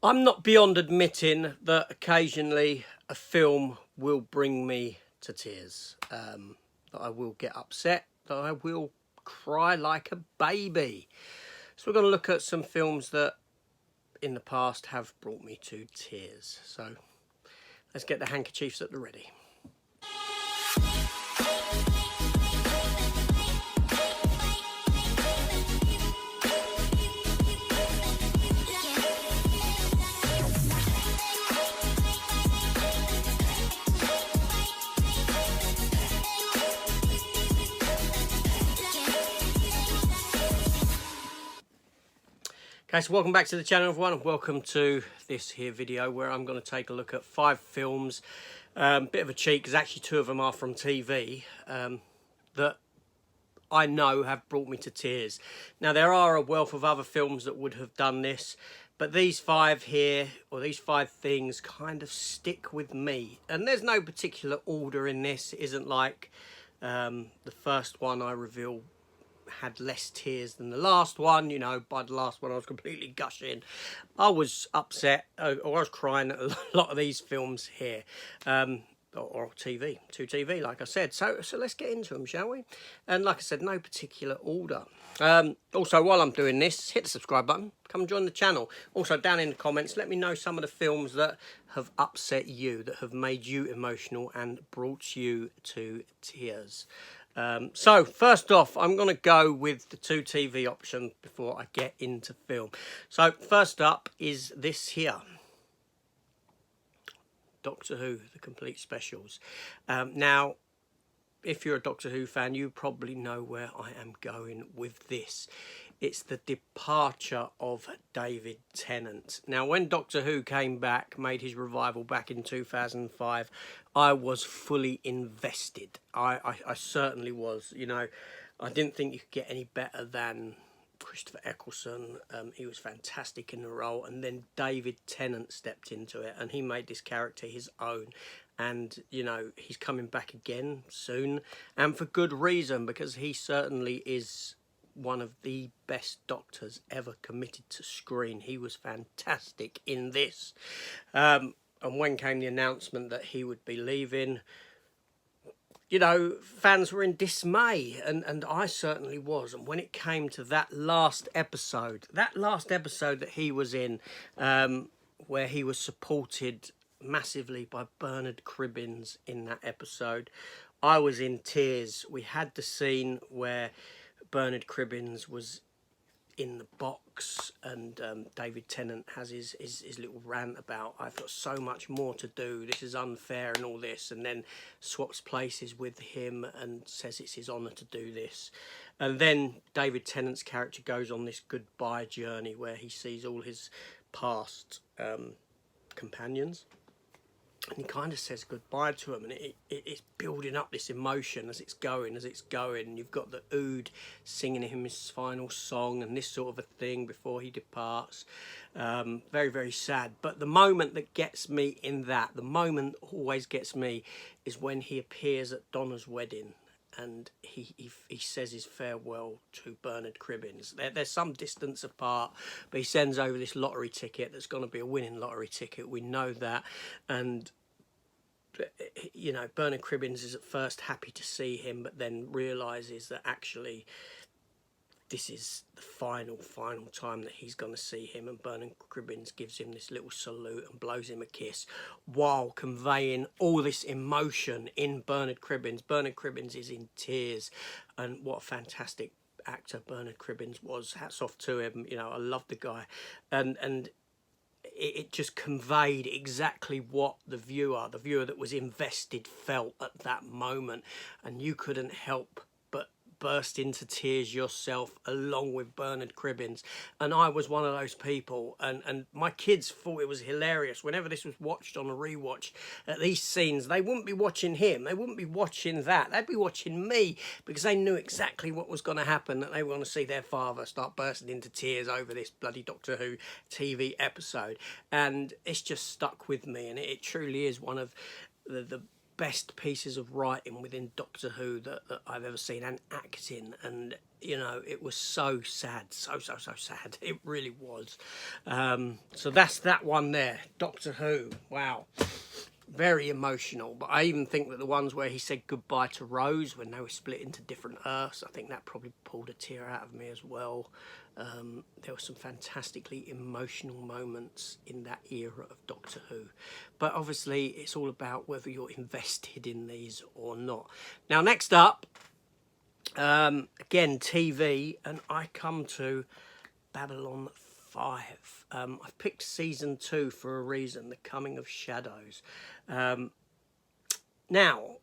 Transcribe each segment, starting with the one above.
I'm not beyond admitting that occasionally a film will bring me to tears. That I will get upset, that I will cry like a baby. So we're going to look at some films that in the past have brought me to tears. So let's get the handkerchiefs at the ready. Okay, so welcome back to the channel, everyone, and welcome to this here video where I'm going to take a look at 5 films. Bit of a cheat, because actually 2 of them are from TV, that I know have brought me to tears. Now, there are a wealth of other films that would have done this, but these 5 here, or these 5 things, kind of stick with me. And there's no particular order in this. It isn't like the first one I reveal had less tears than the last one. You know, by the last one I was completely gushing. I was upset, or I was crying at a lot of these films here, or TV, like I said. So let's get into them, shall we? And like I said, no particular order. Also, while I'm doing this, hit the subscribe button, come join the channel. Also, down in the comments, let me know some of the films that have upset you, that have made you emotional and brought you to tears. So first off, I'm going to go with the 2 TV option before I get into film. So first up is this here, Doctor Who, the complete specials. Now, if you're a Doctor Who fan, you probably know where I am going with this. It's the departure of David Tennant. Now, when Doctor Who came back, made his revival back in 2005, I was fully invested. I certainly was. You know, I didn't think you could get any better than Christopher Eccleston. He was fantastic in the role, and then David Tennant stepped into it and he made this character his own. And you know, he's coming back again soon, and for good reason, because he certainly is one of the best Doctors ever committed to screen. He was fantastic in this. And when came the announcement that he would be leaving, you know, fans were in dismay, and I certainly was. And when it came to that last episode that he was in, where he was supported massively by Bernard Cribbins in that episode, I was in tears. We had the scene where Bernard Cribbins was in the box and David Tennant has his little rant about, I've got so much more to do, this is unfair and all this, and then swaps places with him and says it's his honour to do this. And then David Tennant's character goes on this goodbye journey where he sees all his past companions, and he kind of says goodbye to him, and it's building up this emotion as it's going, and you've got the Ood singing him his final song and this sort of a thing before he departs. Very, very sad. But the moment that gets me in that, the moment always gets me, is when he appears at Donna's wedding and he says his farewell to Bernard Cribbins. There's some distance apart, but he sends over this lottery ticket that's going to be a winning lottery ticket. We know that. And you know, Bernard Cribbins is at first happy to see him, but then realises that actually this is the final time that he's going to see him, and Bernard Cribbins gives him this little salute and blows him a kiss while conveying all this emotion in Bernard Cribbins. Bernard Cribbins is in tears, and what a fantastic actor Bernard Cribbins was. Hats off to him. You know, I love the guy, and it just conveyed exactly what the viewer that was invested felt at that moment, and you couldn't help but burst into tears yourself along with Bernard Cribbins. And I was one of those people, and my kids thought it was hilarious whenever this was watched on a rewatch. At these scenes, they wouldn't be watching him, they wouldn't be watching that, they'd be watching me, because they knew exactly what was going to happen, that they were going to see their father start bursting into tears over this bloody Doctor Who TV episode. And it's just stuck with me, and it truly is one of the best pieces of writing within Doctor Who that I've ever seen, and acting, and you know, it was so sad, so sad. It really was. So that's that one there, Doctor Who. Wow. Very emotional, but I even think that the ones where he said goodbye to Rose when they were split into different Earths, I think that probably pulled a tear out of me as well. There were some fantastically emotional moments in that era of Doctor Who, but obviously it's all about whether you're invested in these or not. Now, next up, again, TV, and I come to Babylon 5. I've picked season 2 for a reason, The Coming of Shadows. Now,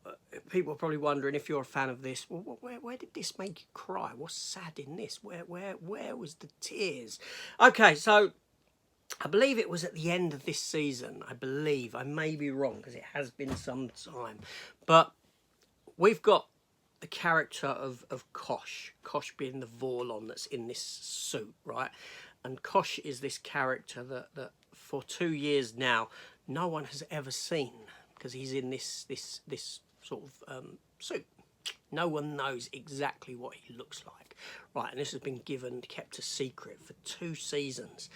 people are probably wondering, if you're a fan of this, well, where did this make you cry? What's sad in this? Where was the tears? Okay, so I believe it was at the end of this season. I believe. I may be wrong because it has been some time. But we've got the character of Kosh. Kosh being the Vorlon that's in this suit, right? And Kosh is this character that for 2 years now, no one has ever seen, because he's in this sort of suit. No one knows exactly what he looks like, right? And this has been kept a secret for 2 seasons,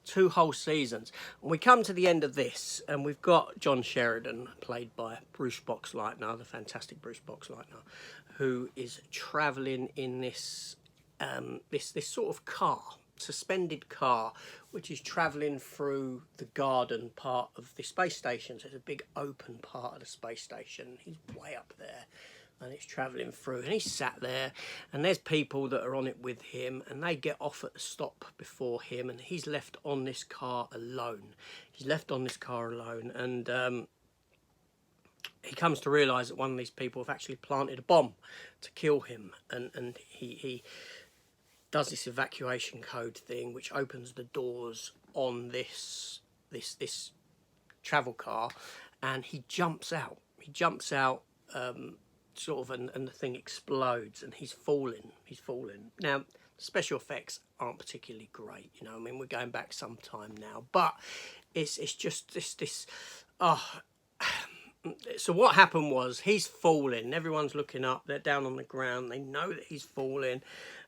2 whole seasons. And we come to the end of this, and we've got John Sheridan, played by Bruce Boxleitner, the fantastic Bruce Boxleitner, who is travelling in this this sort of car, suspended car, which is travelling through the garden part of the space station. So it's a big open part of the space station. He's way up there, and it's travelling through, and he's sat there, and there's people that are on it with him, and they get off at the stop before him, and he's left on this car alone. He's left on this car alone, and he comes to realise that one of these people have actually planted a bomb to kill him, and he does this evacuation code thing, which opens the doors on this travel car, and he jumps out. He jumps out, sort of, and the thing explodes, and he's falling. Now, special effects aren't particularly great, you know. I mean, we're going back some time now, but it's just this. So what happened was, he's falling. Everyone's looking up. They're down on the ground. They know that he's falling,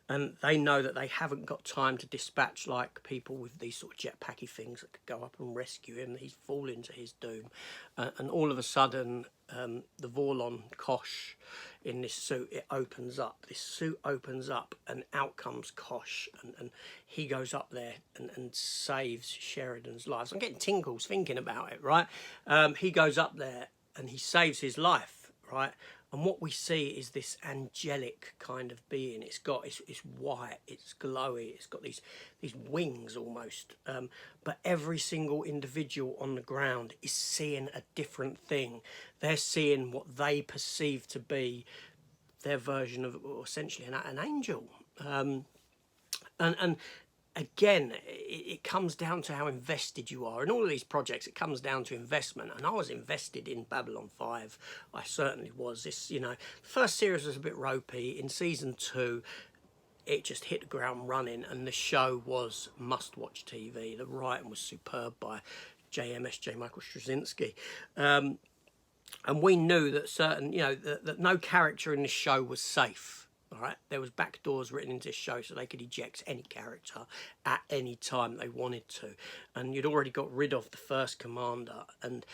and they know that they haven't got time to dispatch like people with these sort of jetpacky things that could go up and rescue him. He's falling to his doom, and all of a sudden, the Vorlon Kosh in this suit, it opens up. This suit opens up, and out comes Kosh, and he goes up there and saves Sheridan's life. So I'm getting tingles thinking about it, right? He goes up there and he saves his life, right? And what we see is this angelic kind of being. It's white, it's glowy, it's got these wings almost. But every single individual on the ground is seeing a different thing. They're seeing what they perceive to be their version of, or essentially, an angel. And again, it comes down to how invested you are. In all of these projects, it comes down to investment. And I was invested in Babylon 5. I certainly was. This, you know, the first series was a bit ropey. In season 2, it just hit the ground running, and the show was must-watch TV. The writing was superb by J. Michael Straczynski. And we knew that certain, you know, that no character in the show was safe. All right, there was back doors written into this show so they could eject any character at any time they wanted to. And you'd already got rid of the first commander, and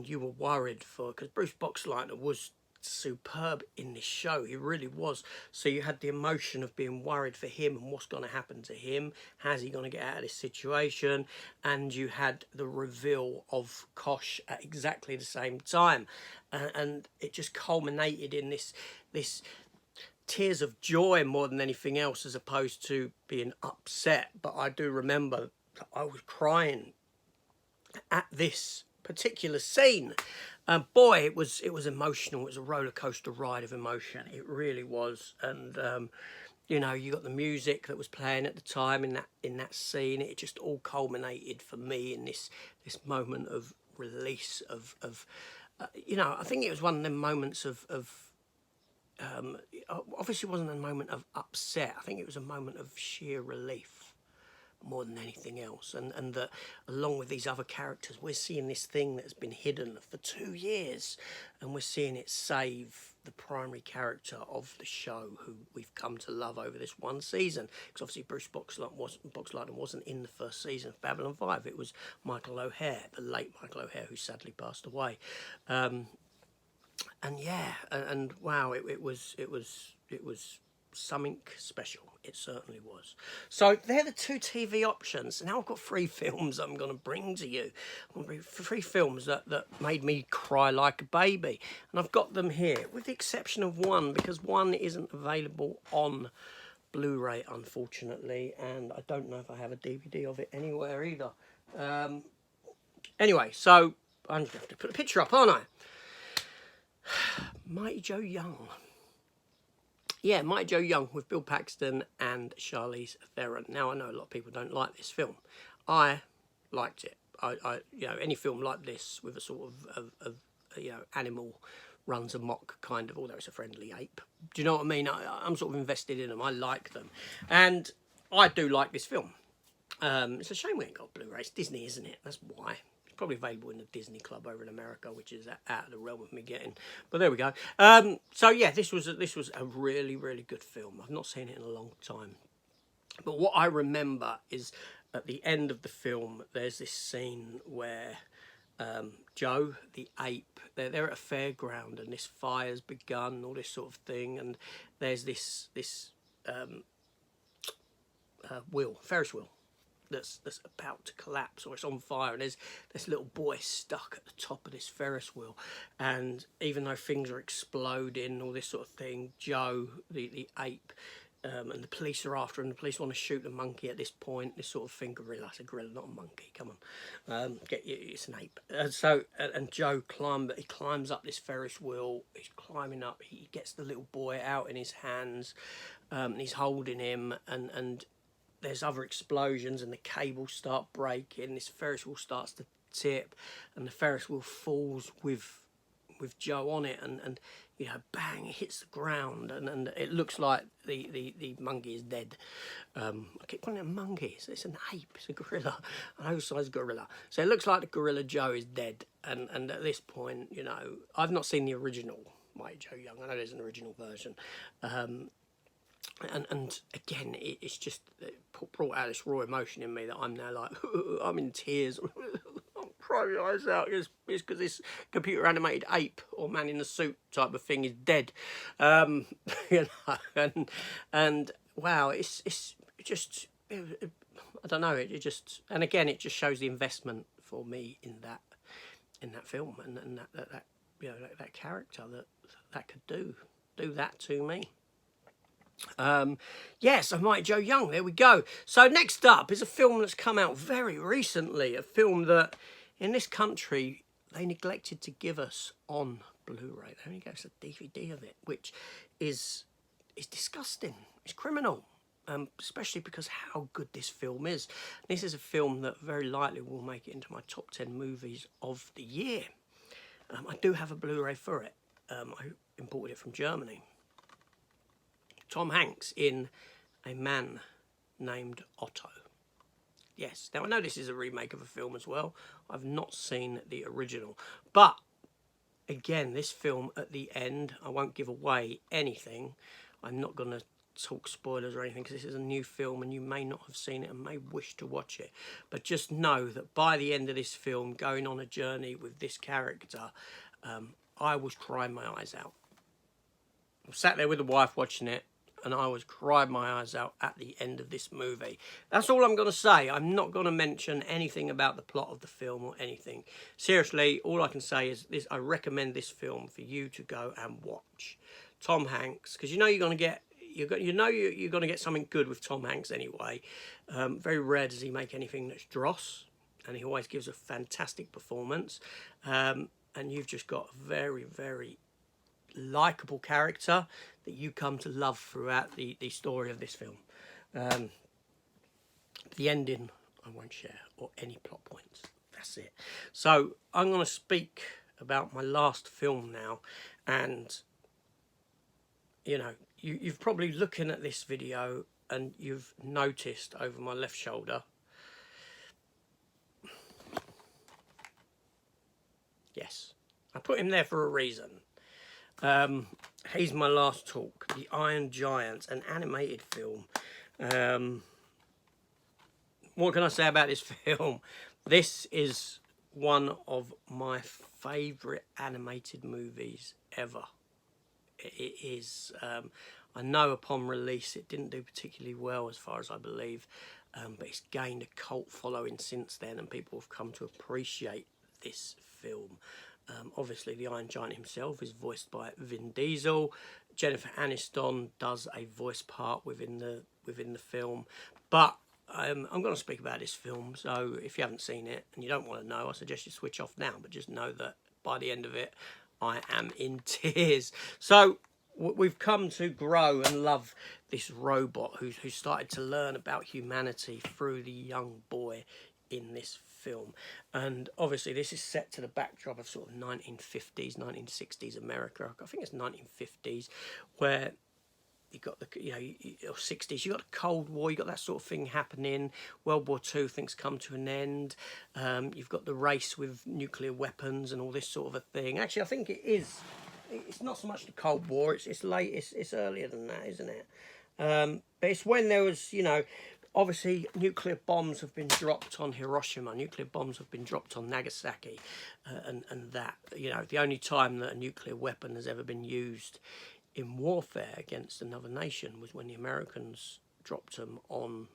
you were worried because Bruce Boxleitner was superb in this show. He really was. So you had the emotion of being worried for him and what's going to happen to him. How's he going to get out of this situation? And you had the reveal of Kosh at exactly the same time, and it just culminated in this tears of joy more than anything else, as opposed to being upset. But I do remember that I was crying at this particular scene. Boy, it was emotional. It was a roller coaster ride of emotion. It really was. And you know, you got the music that was playing at the time in that scene. It just all culminated for me in this moment of release of you know, I think it was one of them moments of obviously it wasn't a moment of upset. I think it was a moment of sheer relief. more than anything else, and that along with these other characters, we're seeing this thing that's been hidden for 2 years, and we're seeing it save the primary character of the show, who we've come to love over this one season. Because obviously Bruce Boxleitner wasn't in the first season of Babylon 5. It was Michael O'Hare, the late Michael O'Hare, who sadly passed away. And yeah, and wow, it was something special. It certainly was. So they're the 2 TV options. Now I've got 3 films I'm going to bring to you. I'm going to bring 3 films that made me cry like a baby. And I've got them here, with the exception of one, because one isn't available on Blu-ray, unfortunately. And I don't know if I have a DVD of it anywhere either. Anyway, so I'm going to have to put a picture up, aren't I? Mighty Joe Young. Yeah, Mighty Joe Young with Bill Paxton and Charlize Theron. Now, I know a lot of people don't like this film. I liked it. I you know, any film like this with a sort of you know, animal runs amok kind of, although it's a friendly ape. Do you know what I mean? I'm sort of invested in them. I like them. And I do like this film. It's a shame we ain't got Blu-ray. It's Disney, isn't it? That's why. Probably available in the Disney Club over in America, which is out of the realm of me getting. But there we go. So yeah, this was a really, really good film. I've not seen it in a long time. But what I remember is at the end of the film, there's this scene where Joe, the ape, they're at a fairground and this fire's begun, all this sort of thing, and there's this wheel, Ferris wheel, that's about to collapse, or it's on fire, and there's this little boy stuck at the top of this Ferris wheel, and even though things are exploding, all this sort of thing, Joe, the ape, and the police are after him. The police want to shoot the monkey at this point. This sort of thing, gorilla. It's a gorilla, not a monkey. Come on, it's an ape. And Joe climbs up this Ferris wheel. He's climbing up. He gets the little boy out in his hands. And he's holding him, and there's other explosions, and the cables start breaking. This Ferris wheel starts to tip, and the Ferris wheel falls with Joe on it, and you know, bang, it hits the ground, and it looks like the monkey is dead. I keep calling it a monkey. It's an ape. It's a gorilla, an oversized gorilla. So it looks like the gorilla Joe is dead, and at this point, you know, I've not seen the original Mighty Joe Young. I know there's an original version. And again, it's just brought out this raw emotion in me that I'm now like, I'm in tears. I'm crying my eyes out. It's because this computer animated ape or man in the suit type of thing is dead. You know, and wow, it's just, I don't know. It just, and again, it just shows the investment for me in that film, and that you know, that character that could do that to me. Yes, Mighty Joe Young, there we go. So next up is a film that's come out very recently, a film that in this country they neglected to give us on Blu-ray. They only gave us a DVD of it, which is disgusting. It's criminal, especially because how good this film is. This is a film that very likely will make it into my top 10 movies of the year. I do have a Blu-ray for it. I imported it from Germany. Tom Hanks in A Man Named Otto. Yes, now I know this is a remake of a film as well. I've not seen the original. But, again, this film at the end, I won't give away anything. I'm not going to talk spoilers or anything because this is a new film and you may not have seen it and may wish to watch it. But just know that by the end of this film, going on a journey with this character, I was crying my eyes out. I sat there with the wife watching it, and I was crying my eyes out at the end of this movie. That's all I'm going to say. I'm not going to mention anything about the plot of the film or anything. Seriously, all I can say is this: I recommend this film for you to go and watch. Tom Hanks, because you know you're going to get something good with Tom Hanks anyway. Very rare does he make anything that's dross, and he always gives a fantastic performance. And you've just got a very, very likeable character that you come to love throughout the story of this film. The ending I won't share, or any plot points. That's it. So I'm going to speak about my last film now, and you know, you've probably looking at this video and you've noticed over my left shoulder I put him there for a reason. He's my last talk. The Iron Giant, an animated film. What can I say about this film? This is one of my favourite animated movies ever. It is. I know upon release it didn't do particularly well, as far as I believe, but it's gained a cult following since then, and people have come to appreciate this film. Obviously, the Iron Giant himself is voiced by Vin Diesel. Jennifer Aniston does a voice part within the film, but I'm going to speak about this film. So if you haven't seen it and you don't want to know, I suggest you switch off now. But just know that by the end of it, I am in tears. So we've come to grow and love this robot who's started to learn about humanity through the young boy in this film. And obviously this is set to the backdrop of sort of 1950s, 1960s America. I think it's 1950s, where you got the, or 60s, you got the Cold War, you got that sort of thing happening. World War II, things come to an end. You've got the race with nuclear weapons and all this sort of a thing. Actually, I think it's not so much the Cold War, it's late, it's earlier than that, isn't it? But it's when there was, obviously nuclear bombs have been dropped on Hiroshima, nuclear bombs have been dropped on Nagasaki, and that, the only time that a nuclear weapon has ever been used in warfare against another nation was when the Americans dropped them on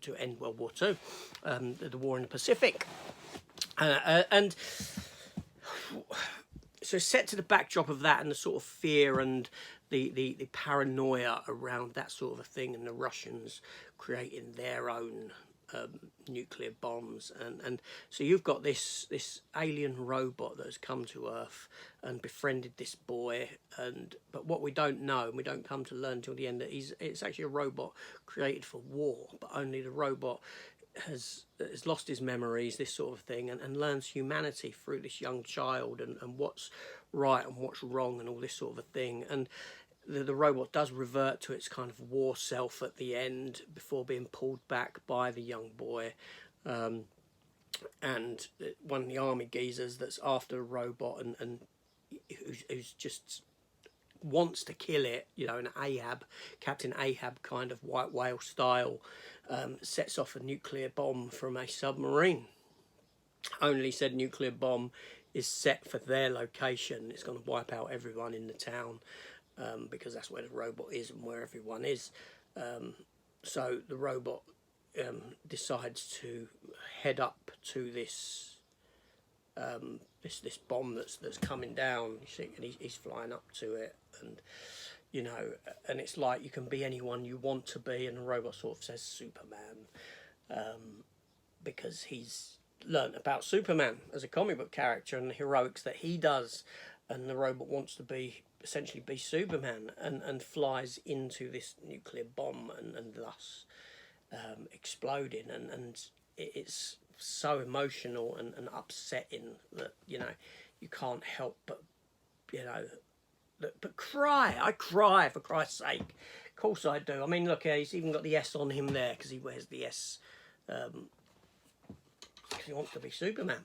to end World War II, the war in the Pacific. And so set to the backdrop of that and the sort of fear and the paranoia around that sort of a thing, and the Russians creating their own nuclear bombs, and so you've got this alien robot that has come to Earth and befriended this boy, but what we don't know, and we don't come to learn till the end, that it's actually a robot created for war, but only the robot has lost his memories, this sort of thing, and learns humanity through this young child, and what's right and what's wrong and all this sort of a thing. And the robot does revert to its kind of war self at the end before being pulled back by the young boy. And one of the army geezers that's after the robot and who's just wants to kill it, in Captain Ahab kind of white whale style, sets off a nuclear bomb from a submarine. Only said nuclear bomb is set for their location. It's going to wipe out everyone in the town. Because that's where the robot is and where everyone is. So the robot decides to head up to this this bomb that's coming down. You see, and he's flying up to it, and and it's like you can be anyone you want to be, and the robot sort of says Superman, because he's learnt about Superman as a comic book character and the heroics that he does, and the robot wants to essentially be Superman, and flies into this nuclear bomb and thus exploding, and it's so emotional and upsetting that you can't help but cry. I cry, for Christ's sake. Of course I do. I mean, look, he's even got the S on him there because he wears the S because he wants to be Superman.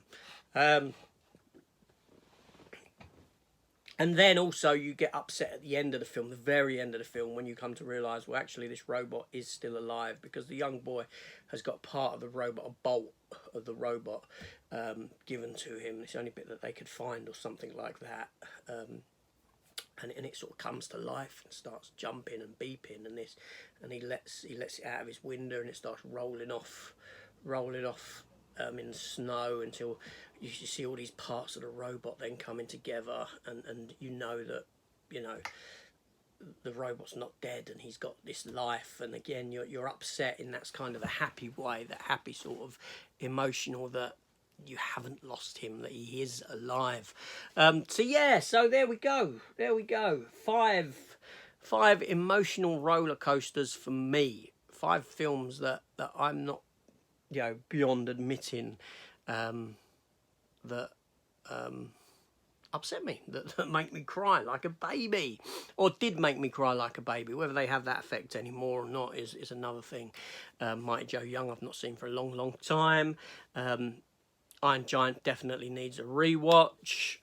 And then also you get upset at the end of the film, the very end of the film, when you come to realise, well, actually this robot is still alive, because the young boy has got part of the robot, a bolt of the robot, given to him. It's the only bit that they could find or something like that. And it sort of comes to life and starts jumping and beeping and this, and he lets it out of his window, and it starts rolling off in the snow until you see all these parts of the robot then coming together, and that the robot's not dead and he's got this life, and again you're upset in that kind of a happy way, that happy sort of emotional, that you haven't lost him, that he is alive. So there we go. Five emotional roller coasters for me. 5 films that I'm not beyond admitting that upset me, that make me cry like a baby, or did make me cry like a baby. Whether they have that effect anymore or not is another thing. Mighty Joe Young I've not seen for a long time. Iron Giant definitely needs a rewatch.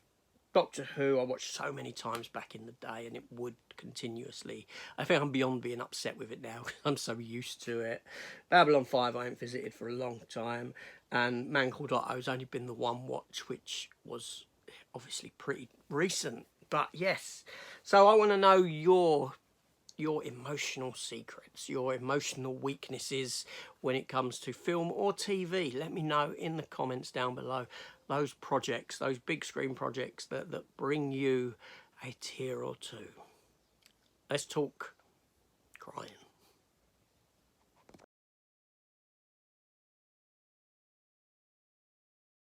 Doctor Who I watched so many times back in the day, and it would continuously. I think I'm beyond being upset with it now. I'm so used to it. Babylon 5 I ain't visited for a long time, and Man Called Otto's only been the one watch, which was obviously pretty recent. But yes, so I want to know your emotional secrets, your emotional weaknesses when it comes to film or TV. Let me know in the comments down below those projects, those big screen projects that bring you a tear or two. Let's talk